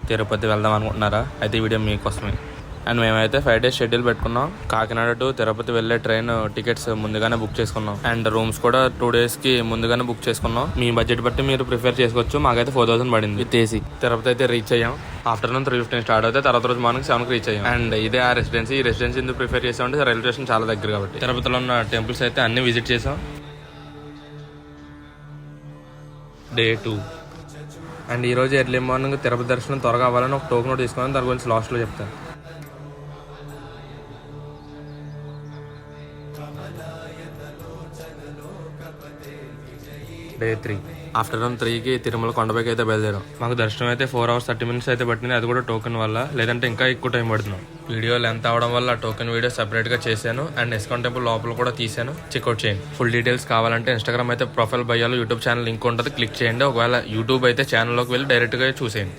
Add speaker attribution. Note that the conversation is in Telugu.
Speaker 1: తిరుపతి వెళ్దాం అనుకుంటున్నారా? అయితే ఈ వీడియో మీకోసమే. అండ్ మేమైతే 5 days షెడ్యూల్ పెట్టుకున్నాం. కాకినాడ టు తిరుపతి వెళ్ళే ట్రైన్ టికెట్స్ ముందుగానే బుక్ చేసుకున్నాం. అండ్ రూమ్స్ కూడా 2 days కి ముందుగానే బుక్ చేసుకున్నాం. మీ బడ్జెట్ బట్టి మీరు ప్రిఫర్ చేసుకోవచ్చు. మాకైతే 4000 పడింది విత్ ఏసీ. తిరుపతి అయితే రీచ్ అయ్యాం. ఆఫ్టర్నూన్ 3:15 స్టార్ట్ అయితే తర్వాత రోజు మార్నింగ్ 7కి రీచ్ అయ్యాం. అండ్ ఇదే ఆ రెసిడెన్సీ. ఈ రెసిడెన్సీ ఎందుకు ప్రిఫర్ చేసామంటే రైల్వే స్టేషన్ చాలా దగ్గర కాబట్టి. తిరుపతిలో ఉన్న టెంపుల్స్ అయితే అన్ని విజిట్ చేసాం. Day 2. అండ్ ఈ రోజు ఎర్లీ మార్నింగ్ తిరుపతి దర్శనం త్వరగా అవ్వాలని ఒక టోకెన్ తీసుకున్నాను. దాని గురించి లాస్ట్లో చెప్తాను. Day 3. ఆఫ్టర్నూన్ 3కి తిరుమల కొండపైకి అయితే బయలుదేరాం. మాకు దర్శనం అయితే 4 hours 30 minutes అయితే పట్టింది. అది కూడా టోకెన్ వల్ల, లేదంటే ఇంకా ఎక్కువ టైం పడుతున్నాం. వీడియో లెంత్ అవడం వల్ల టోకెన్ వీడియో సెపరేట్ గా చేశాను. అండ్ ఇస్కాన్ టెంపుల్ లోపల కూడా తీసాను. చెక్అవుట్ చేయండి. ఫుల్ డీటెయిల్స్ కావాలంటే ఇన్స్టాగ్రామ్ అయితే ప్రొఫైల్ బయోలో యూట్యూబ్ ఛానల్ లింక్ ఉంటుంది, క్లిక్ చేయండి. ఒకవేళ యూట్యూబ్ అయితే ఛానల్లోకి వెళ్ళి డైరెక్ట్ గా చూసేయండి.